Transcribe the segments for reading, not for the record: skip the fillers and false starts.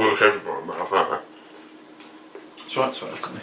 feel comfortable in my mouth, aren't I? That's right, that's right, look at me.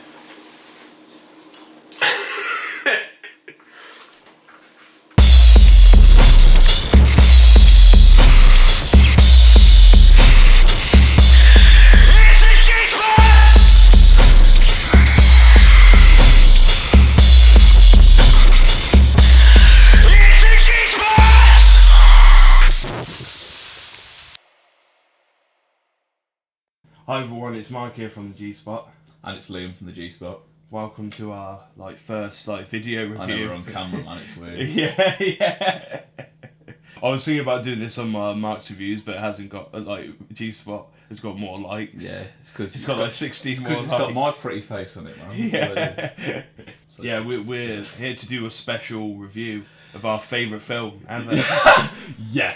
Hi everyone, it's Mike here from the G-Spot. And it's Liam from the G-Spot. Welcome to our first video review. I know we're on camera, man, it's weird. yeah. I was thinking about doing this on my Mark's reviews, but it hasn't got, G-Spot has got more likes. Yeah, it's because it's got 16 more likes. It's got my pretty face on it, man. Yeah. So yeah, we're here to do a special review of our favourite film ever. Yeah.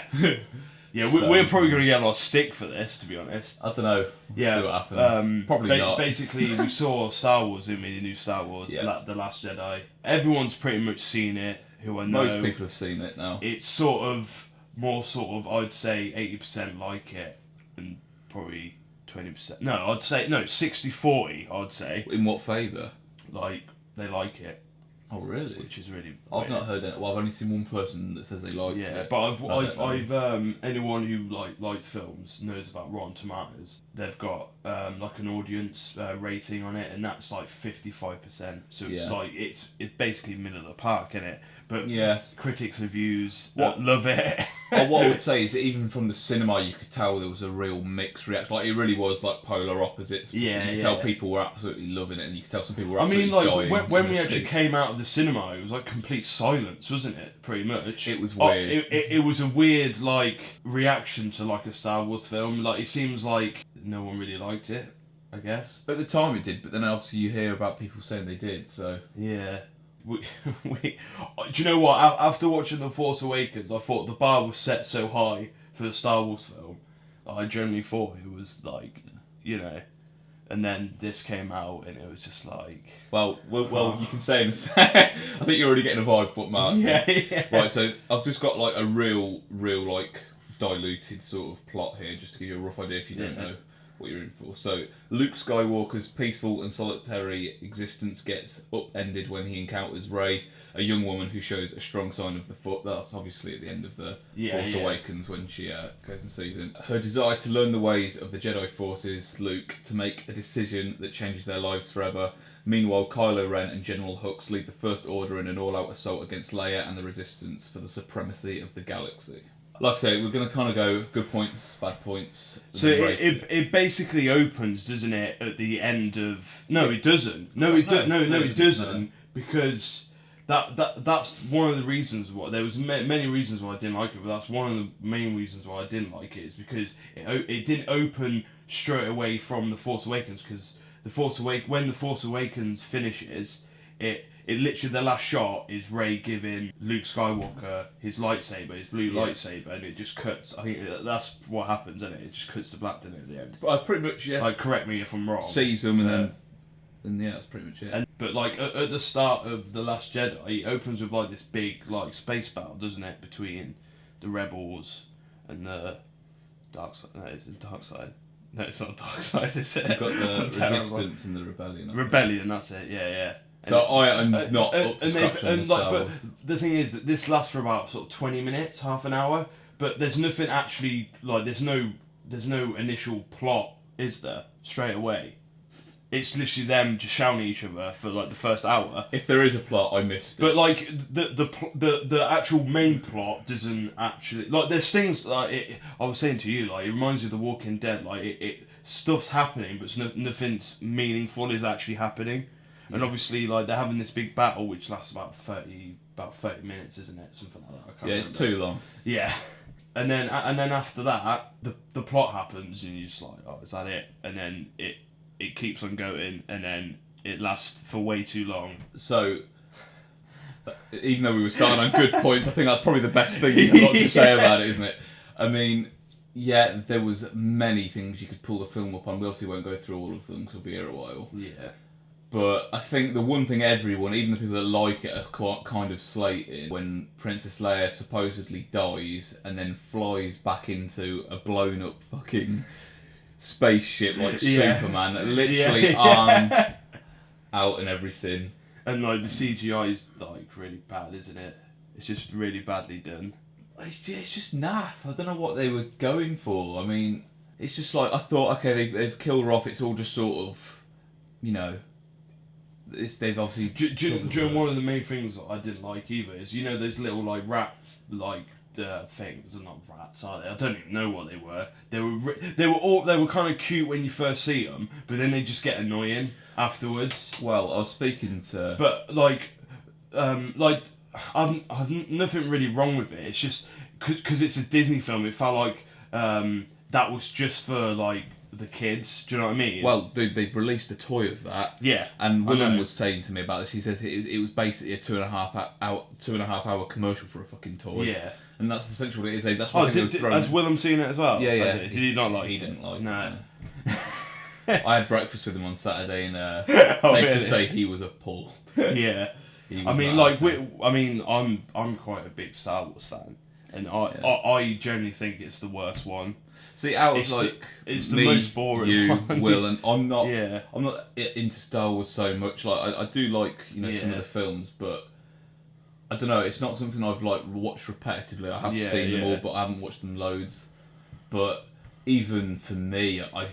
Yeah, we're probably going to get a lot of stick for this, to be honest. I don't know. Yeah, see what happens. Probably not. Basically, we saw Star Wars, didn't we? The new Star Wars, The Last Jedi. Everyone's pretty much seen it, who I know. Most people have seen it now. It's I'd say 80% like it, and probably 20%. No, I'd say, 60-40, I'd say. In what favour? Like, they like it. Oh really? Which is really I've weird. not heard it. Well, I've only seen one person that says they like it. Yeah, but I've anyone who likes films knows about Rotten Tomatoes. They've got an audience rating on it, and that's 55%. So it's it's basically middle of the park, isn't it? But yeah, critics' reviews love it. What I would say is that even from the cinema, you could tell there was a real mixed reaction. Like, it really was like polar opposites. Yeah, you could tell people were absolutely loving it, and you could tell some people were I absolutely mean, dying. when we actually came out of the cinema, it was complete silence, wasn't it? Pretty much. It was weird. It was a weird reaction to a Star Wars film. It seems like no one really liked it, I guess. At the time it did, but then obviously you hear about people saying they did, so... Yeah. Do you know what? After watching The Force Awakens, I thought the bar was set so high for a Star Wars film. I generally thought it was and then this came out and it was just Well, you can say I think you're already getting a vibe, but Mark. Yeah. Right, so I've just got a real diluted sort of plot here, just to give you a rough idea if you don't know what you're in for. So, Luke Skywalker's peaceful and solitary existence gets upended when he encounters Rey, a young woman who shows a strong sign of the Force. That's obviously at the end of the Force Awakens when she goes and sees him. Her desire to learn the ways of the Jedi forces Luke to make a decision that changes their lives forever. Meanwhile, Kylo Ren and General Hux lead the First Order in an all-out assault against Leia and the Resistance for the supremacy of the galaxy. Like I say, we're going to kind of go good points, bad points. So it basically opens, doesn't it, at the end of... No, it doesn't. No, it doesn't. Because that's one of the reasons why... There was many reasons why I didn't like it, but that's one of the main reasons why I didn't like it, is because it didn't open straight away from The Force Awakens, because when The Force Awakens finishes, it literally, the last shot is Rey giving Luke Skywalker his lightsaber, his blue lightsaber, and it just cuts. I think that's what happens, isn't it? It just cuts to black, doesn't it, at the end? Pretty much, yeah. Correct me if I'm wrong. Sees them and then that's pretty much it. But at the start of The Last Jedi, it opens with this big space battle, doesn't it, between the Rebels and the Dark Side. No, it's the Dark Side. No, it's not Dark Side, is it? You've got the Resistance and the Rebellion. Rebellion, that's it. Yeah. So I am not up to scratch on this but the thing is that this lasts for about 20 minutes, half an hour. But there's nothing actually there's no initial plot, is there? Straight away, it's literally them just shouting at each other for the first hour. If there is a plot, I missed it. But the actual main plot doesn't actually there's things I was saying to you it reminds you of The Walking Dead. Stuff's happening, but nothing's meaningful is actually happening. And obviously, they're having this big battle, which lasts about 30 minutes, isn't it? Something like that. I can't it's remember. too long. Yeah, and then after that, the plot happens, and you're just oh, is that it? And then it keeps on going, and then it lasts for way too long. So, even though we were starting on good points, I think that's probably the best thing you've got to say about it, isn't it? I mean, yeah, there was many things you could pull the film up on. We obviously won't go through all of them because we'll be here a while. Yeah. But I think the one thing everyone, even the people that like it, are kind of slating when Princess Leia supposedly dies and then flies back into a blown up fucking spaceship like Yeah. Superman, literally Yeah. arm out and everything. And like the CGI is like really bad, isn't it? It's just really badly done. It's just naff. I don't know what they were going for. I mean, it's just like I thought. Okay, they've killed her off. It's all just sort of, you know. They've obviously. During one of the main things that I didn't like either is those little like rat like things. They're not rats, are they? I don't even know what they were. They were kind of cute when you first see them, but then they just get annoying afterwards. Well, I was speaking to. But I've nothing really wrong with it. It's just because it's a Disney film. It felt like that was just for like the kids. Do you know what I mean? Well, they've released a toy of that. Yeah. And Willem was saying to me about this. He says it was basically a 2.5 hour commercial for a fucking toy. Yeah. And that's essentially what it is. That's what has Willem seen it as well? Yeah. Did he not like? He didn't like. No. I had breakfast with him on Saturday, and safe really? to say he was appalled. Yeah. I'm quite a big Star Wars fan, and I generally think it's the worst one. See, out of it's me, the most boring you, one. Will, and I'm not. Yeah. I'm not into Star Wars so much. Like I do like some of the films, but I don't know. It's not something I've like watched repetitively. I have seen them all, but I haven't watched them loads. But even for me, I'm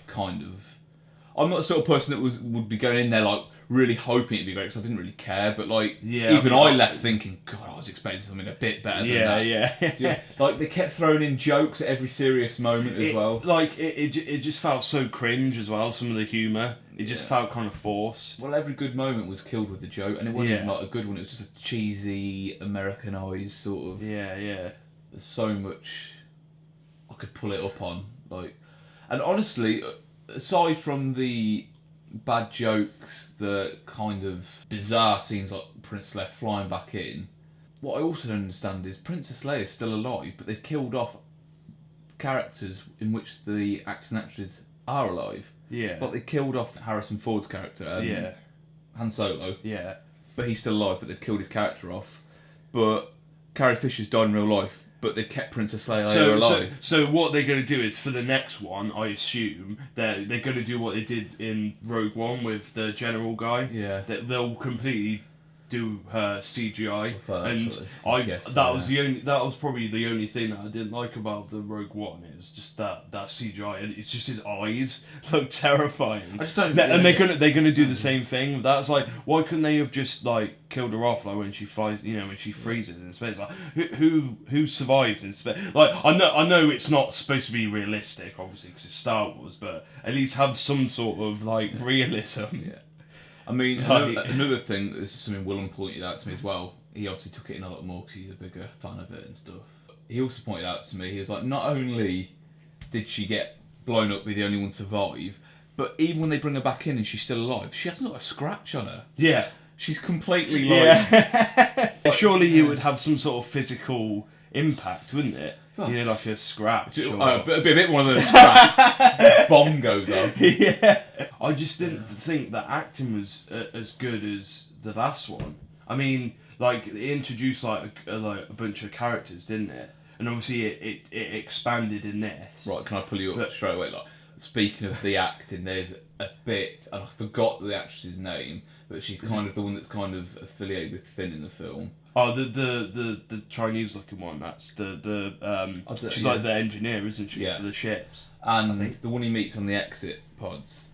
not the sort of person that would be going in there like really hoping it'd be great because I didn't really care. But like, I left thinking, God, I was expecting something a bit better than that. Yeah. Like they kept throwing in jokes at every serious moment as well. Like it just felt so cringe as well. Some of the humour, it just felt kind of forced. Well, every good moment was killed with a joke, and it wasn't even like a good one. It was just a cheesy, Americanized sort of. Yeah. There's so much I could pull it up on, like, and honestly, aside from the bad jokes, the kind of bizarre scenes like Princess Leia flying back in, what I also don't understand is Princess Leia is still alive, but they've killed off characters in which the actors and actresses are alive. Yeah. But they killed off Harrison Ford's character, Han Solo. Yeah. But he's still alive, but they've killed his character off. But Carrie Fisher's died in real life, but they've kept Princess Leia alive. So what they're going to do is, for the next one, I assume, they're going to do what they did in Rogue One with the general guy. Yeah. They'll completely do her CGI, That was probably the only thing that I didn't like about the Rogue One is just that CGI, and it's just his eyes look terrifying. I just don't. And they're gonna do the same thing. That's like, why couldn't they have just like killed her off like when she flies, when she freezes in space? Like who survives in space? Like I know it's not supposed to be realistic, obviously, because it's Star Wars, but at least have some sort of like realism. Yeah. I mean, another thing, this is something Willem pointed out to me as well. He obviously took it in a lot more because he's a bigger fan of it and stuff. He also pointed out to me, he was like, not only did she get blown up, be the only one to survive, but even when they bring her back in and she's still alive, she hasn't got a scratch on her. Yeah. She's completely like... Surely it would have some sort of physical impact, wouldn't it? Oh. Like a scratch. A bit more than a scratch. Bongo, though. Yeah. I just didn't think that acting was as good as the last one. I mean, like, it introduced like a bunch of characters, didn't it? And obviously it expanded in this. Right, can I pull you up straight away? Like, speaking of the acting, there's a bit, and I forgot the actress's name, but she's kind of the one that's kind of affiliated with Finn in the film. Oh, the Chinese looking one. That's she's like the engineer, isn't she, for the ships? And the one he meets on the exit pods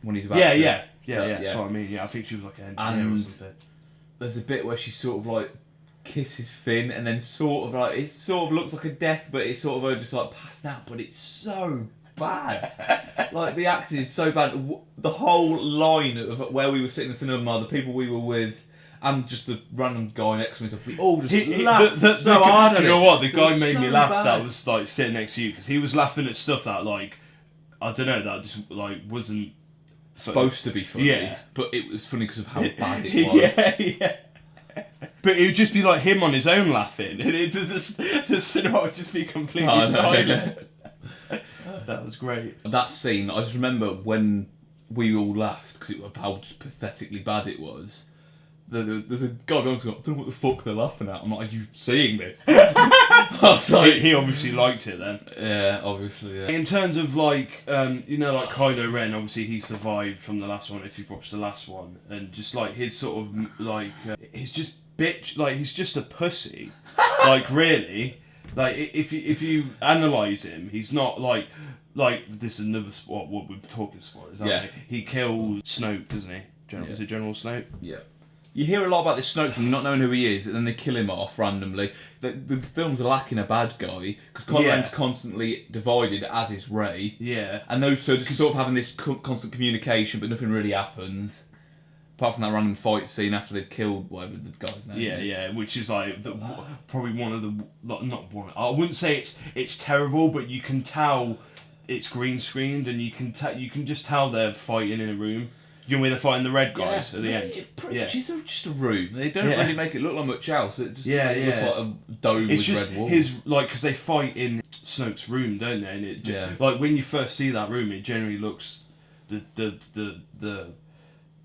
when he's about yeah. That's what I mean. Yeah, I think she was like an engineer or something. There's a bit where she sort of like kisses Finn, and then it sort of looks like a death, but it's sort of her just like passed out. But it's so bad. Like the acting is so bad. The whole line of where we were sitting in the cinema, the people we were with. And just the random guy next to me, we all just laughed so hard at it. Do you know what? The guy made me laugh that was like sitting next to you, because he was laughing at stuff that like, I don't know, that just like wasn't supposed to be funny. Yeah. But it was funny because of how bad it was. Yeah. But it would just be like him on his own laughing, and the cinema would just be completely silent. That was great. That scene, I just remember when we all laughed because how just pathetically bad it was. there's a guy going, I don't know what the fuck they're laughing at. I'm like, are you seeing this? I was like, He obviously liked it then. yeah, obviously, yeah. In terms of like, you know, like Kylo Ren, obviously he survived from the last one. If you've watched the last one, and just like his sort of like, he's just bitch, like he's just a pussy, like really, like if you analyze him, he's not like this is another spot. What we're talking spoilers, aren't Yeah. we? He killed Snoke, doesn't he? Yeah. Is it General Snoke? Yeah. You hear a lot about this Snoke from not knowing who he is, and then they kill him off randomly. The films are lacking a bad guy, because Kylo Yeah. Ren's constantly divided, as is Rey. Yeah. And those two are just sort of having this constant communication, but nothing really happens. Apart from that random fight scene after they've killed whatever the guy's name Yeah, is. yeah, which is like probably one of the not one. I wouldn't say it's terrible, but you can tell it's green screened, and you can just tell they're fighting in a room. You know when they're fighting the red guys at the end. It pretty Yeah. much is just a room. They don't Yeah. really make it look like much else. It just Yeah, looks yeah. like a dome It's with just red walls. his like because they fight in Snoke's room, don't they? And it Yeah. like when you first see that room, it generally looks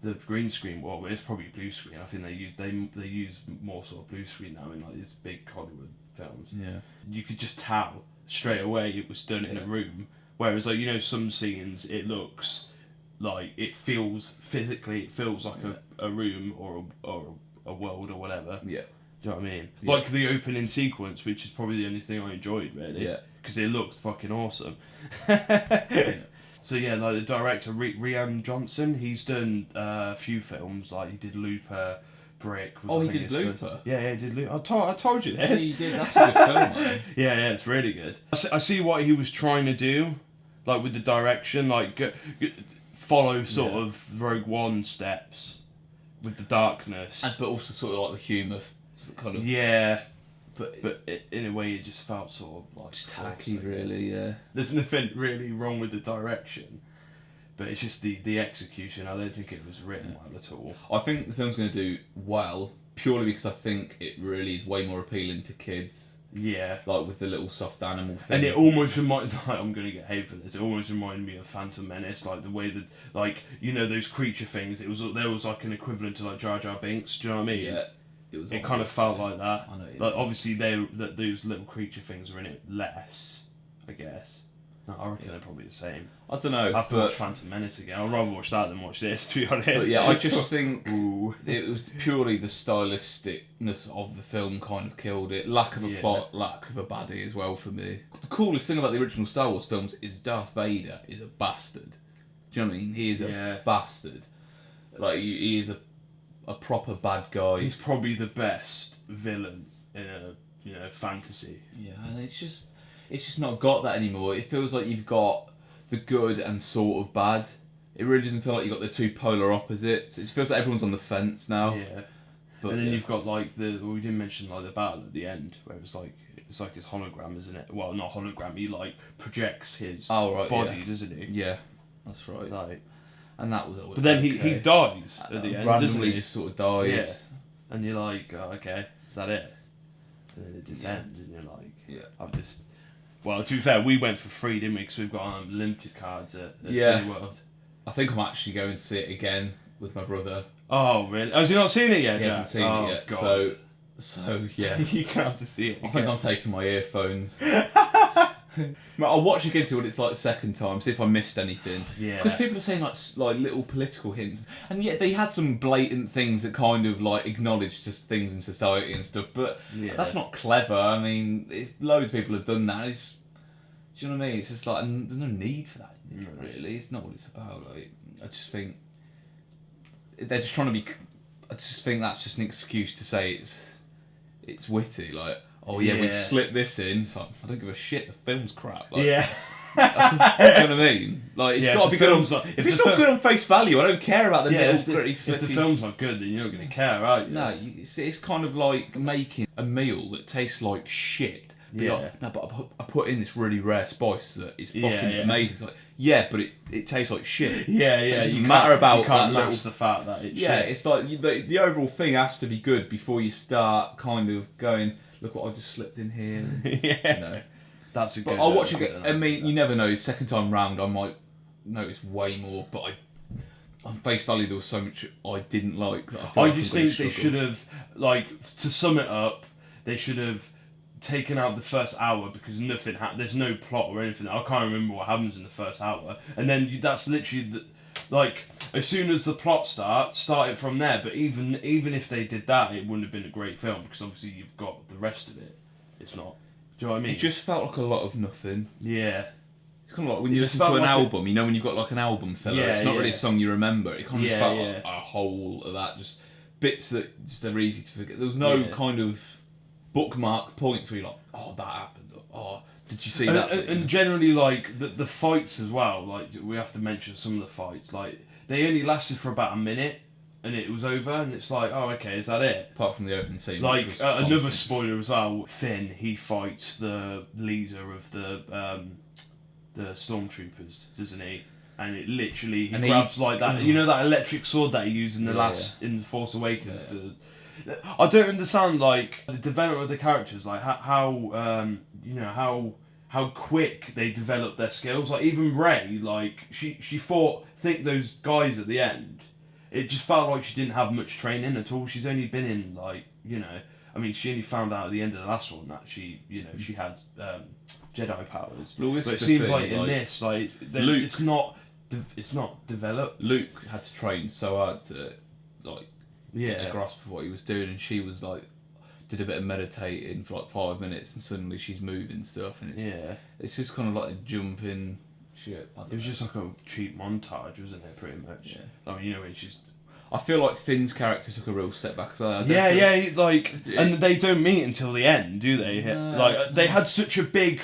the green screen. Well, it's probably blue screen. I think they use more sort of blue screen now in like these big Hollywood films. Yeah. You could just tell straight away it was done in a room. Whereas like, you know, some scenes it looks like it feels like a room or a world or whatever. Yeah. Do you know what I mean? Yeah. Like the opening sequence, which is probably the only thing I enjoyed really. Yeah. Because it looks fucking awesome. Yeah. So yeah, like the director Rian Johnson, he's done a few films. Like he did Looper, Brick. Oh, I he think did his first- Looper? Yeah, he did Looper. I told you Yeah, this. you did. That's a good film, man. Yeah, it's really good. I see what he was trying to do, like with the direction, like follow sort Yeah. of Rogue One steps with the darkness. But also sort of like the humour, kind of. Yeah, But but in a way it just felt sort of like it's tacky, forced, I guess. really. Yeah. There's nothing really wrong with the direction, but it's just the execution. I don't think it was written well at all. I think the film's going to do well purely because I think it really is way more appealing to kids. Yeah. Like with the little soft animal thing. And it almost reminded, like, I'm gonna get hate for this. It almost reminded me of Phantom Menace, like the way that, like, you know, those creature things. There was like an equivalent to like Jar Jar Binks. Do you know what I mean? Yeah. It was. It kind of felt like that. I know. Like obviously those little creature things are in it less, I guess. No, I reckon they're probably the same. I don't know. I have to watch Phantom Menace again. I'd rather watch that than watch this, to be honest. But yeah, I just think Ooh. it was purely the stylisticness of the film kind of killed it. Lack of a Yeah. plot, lack of a baddie as well for me. The coolest thing about the original Star Wars films is Darth Vader is a bastard. Do you know what I mean? He is a bastard. Like he is a proper bad guy. He's probably the best villain in a fantasy. Yeah, and it's just not got that anymore. It feels like you've got the good and sort of bad. It really doesn't feel like you've got the two polar opposites. It feels like everyone's on the fence now. Yeah. But And then you've got like we didn't mention like the battle at the end where it's like his hologram, isn't it? Well, not hologram. He like projects his body, doesn't he? Yeah, that's right. Like, And that was always. but then he dies at the end, doesn't randomly he? just sort of dies. Yeah. And you're like, oh, okay, is that it? And then it just ends, and you're like, Yeah. I've just. Well, to be fair, we went for free, didn't we? Because we've got limited cards at Yeah. SeaWorld. I think I'm actually going to see it again with my brother. Oh, really? Oh, has he not seen it yet? He hasn't seen it yet. God. So yeah. You're gonna have to see it. I think I'm taking my earphones. I'll watch again, see what it's like the second time, see if I missed anything. Yeah. Because people are saying like little political hints, and yet they had some blatant things that kind of like acknowledged just things in society and stuff. But that's not clever. I mean, loads of people have done that. Do you know what I mean? It's just like there's no need for that. Really, it's not what it's about. Like, I just think they're just trying to be. I just think that's just an excuse to say it's witty. Like, oh yeah, we slipped this in. It's like, I don't give a shit. The film's crap. Like, Yeah. you know what I mean? Like, it's got to be good. If it's not good on face value, I don't care about the little gritty. If the film's not good, then you're not going to care, are you? No, it's kind of like making a meal that tastes like shit. Be like, no, but I put in this really rare spice that is fucking amazing. It's like, yeah, but it tastes like shit. Yeah. It doesn't matter about you can't that match the fact that it's yeah, shit. it's like the overall thing has to be good before you start kind of going, look what I just slipped in here. Yeah. You know. That's a good. But I'll watch it. I mean, you never know. Second time round, I might notice way more. But on face value there was so much I didn't like. That I like just I'm gonna think they struggle. should have, like, to sum it up, they should have taken out the first hour because nothing. There's no plot or anything. I can't remember what happens in the first hour, and then that's literally like as soon as the plot starts, start it from there. But even if they did that, it wouldn't have been a great film because obviously you've got the rest of it. It's not. Do you know what I mean? It just felt like a lot of nothing. Yeah. It's kind of like when you It listen just to an felt like album, you know when you've got like an album filler, Yeah, it's not really a yeah. song you remember. It kind of just Yeah, felt yeah. like a whole of that, just bits that just are easy to forget. There was no Yeah. kind of bookmark points where you're like, oh, that happened. Oh, did you see And, that? and generally, like the fights as well. Like we have to mention some of the fights. Like they only lasted for about a minute, and it was over. And it's like, oh, okay, is that it? Apart from the opening scene. Like which was another constant. spoiler as well. Finn, he fights the leader of the stormtroopers, doesn't he? And it literally he And grabs like that. You know that electric sword that he used in the in the Force Awakens. I don't understand like the development of the characters, like how you know how quick they develop their skills. Like even Rey, like she fought those guys at the end. It just felt like she didn't have much training at all. She's only been in like I mean, she only found out at the end of the last one that she had Jedi powers. Well, but this it is the seems thing, like in like, this, like Luke- it's not developed. Luke had to train so hard to like get a Yeah, grasp of what he was doing, and she was like did a bit of meditating for like 5 minutes, and suddenly she's moving stuff, and it's just kind of like a jumping shit. it was just like a cheap montage, wasn't it? Pretty much. Yeah. I mean, when she's I feel like Finn's character took a real step back as well. I don't yeah, feel- like, and they don't meet until the end, do they? No. Like they had such a big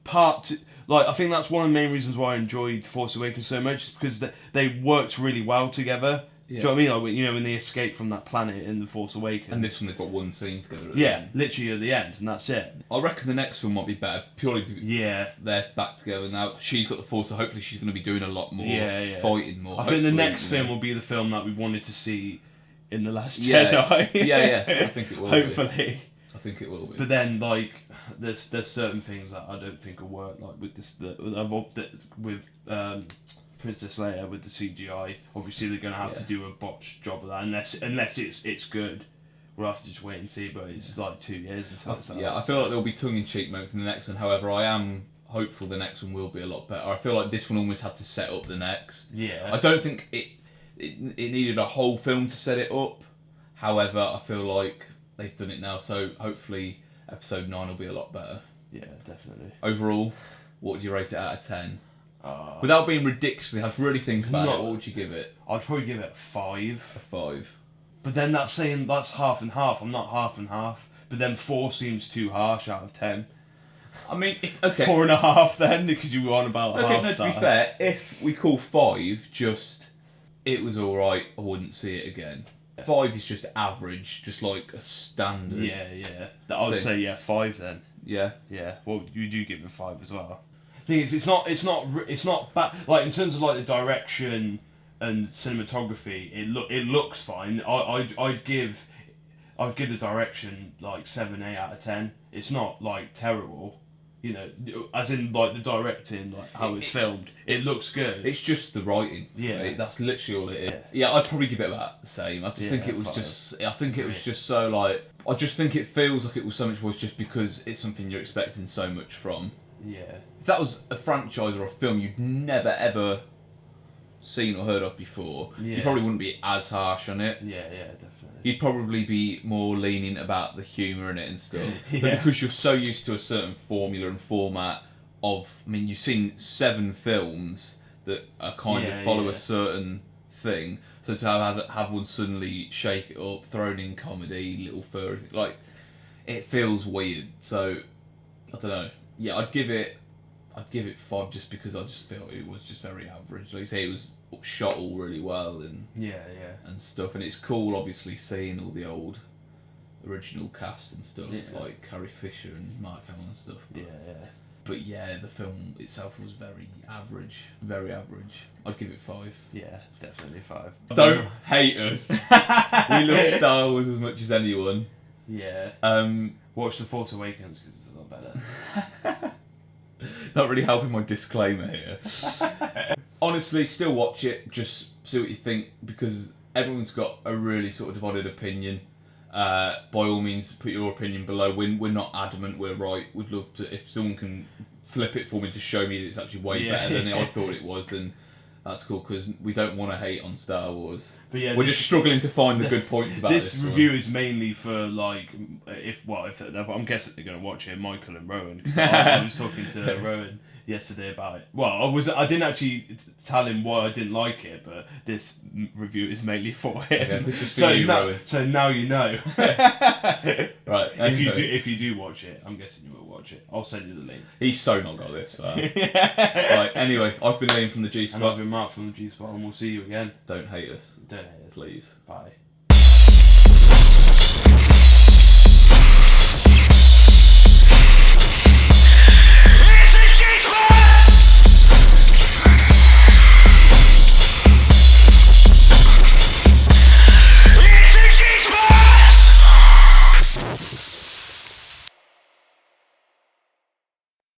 part to. Like, I think that's one of the main reasons why I enjoyed Force Awakens so much, is because they worked really well together. Do you know what I mean? Like, when they escape from that planet in the Force Awakens. And this one they've got one scene together. At the yeah, end. literally at the end, and that's it. I reckon the next one might be better purely because Yeah. they're back together now. She's got the Force, so hopefully she's going to be doing a lot more, Yeah. fighting more. I think the hopefully, next you film know. will be the film that we wanted to see in The Last Yeah. Jedi. yeah, I think it will. Hopefully. I think it will be. But then, like, there's certain things that I don't think will work. Like with this, with Princess Leia with the CGI. Obviously, they're gonna have to do a botched job of that, unless it's good. We'll have to just wait and see. But it's like 2 years until it's out. Yeah, I feel like there'll be tongue-in-cheek moments in the next one. However, I am hopeful the next one will be a lot better. I feel like this one almost had to set up the next. Yeah. I don't think it needed a whole film to set it up. However, I feel like they've done it now, so hopefully episode 9 will be a lot better. Yeah, definitely. Overall, what would you rate it out of 10? Without being ridiculously, I have to really think about it. What would you give it? I'd probably give it a 5. A 5. But then that's saying that's half and half. I'm not half and half. But then 4 seems too harsh out of 10. I mean, okay. 4.5 then, because you were on about Okay, half no, to stars. be fair, if we call 5 just, it was alright, I wouldn't see it again. 5 is just average, just like a standard. Yeah. I would say 5 then. Yeah. Yeah. Well, you do give it 5 as well. Thing is, it's not bad. Like in terms of like the direction and cinematography, it looks fine. I'd give the direction like 7, 8 out of 10. It's not like terrible. You know, as in like the directing, like how it's filmed, it looks good. It's just the writing. Yeah. Right? That's literally all it is. Yeah, I'd probably give it about the same. I just think it was 5. just. I think it was just so like. I just think it feels like it was so much worse just because it's something you're expecting so much from. Yeah. If that was a franchise or a film you'd never ever seen or heard of before, you probably wouldn't be as harsh on it. Yeah, definitely. You'd probably be more lenient about the humour in it and stuff. Yeah. But because you're so used to a certain formula and format of, I mean, you've seen 7 films that are kind of follow a certain thing. So to have one suddenly shake it up, thrown in comedy, little furry, like, it feels weird. So, I don't know. Yeah, I'd give it 5 just because I just feel it was just very average. Like you say, it was shot all really well and stuff, and it's cool obviously seeing all the old original cast and stuff, like Carrie Fisher and Mark Hamill and stuff. But yeah, the film itself was very average. I'd give it 5. Yeah, definitely 5. Don't hate us. We love Star Wars as much as anyone. Yeah. Watch The Force Awakens because it's a lot better. Not really helping my disclaimer here. Honestly, still watch it. Just see what you think, because everyone's got a really sort of divided opinion. By all means, put your opinion below. We're not adamant we're right. We'd love to, if someone can flip it for me to show me that it's actually way better than I thought it was, then that's cool, because we don't want to hate on Star Wars. But yeah, we're just struggling to find the good points about this. This review is mainly for like, if I'm guessing they're going to watch it, Michael and Rowan. Cause I was talking to Rowan yesterday about it. Well, I didn't actually tell him why I didn't like it, but this review is mainly for him. Okay, this is for you, Rowan. So now you know. Right. If you do watch it, I'm guessing you will watch it. I'll send you the link. He's so not got this far. Right. Anyway, I've been Liam from the G Spot. And I've been Mark from the G Spot, and we'll see you again. Don't hate us. Don't hate us. Please. Bye.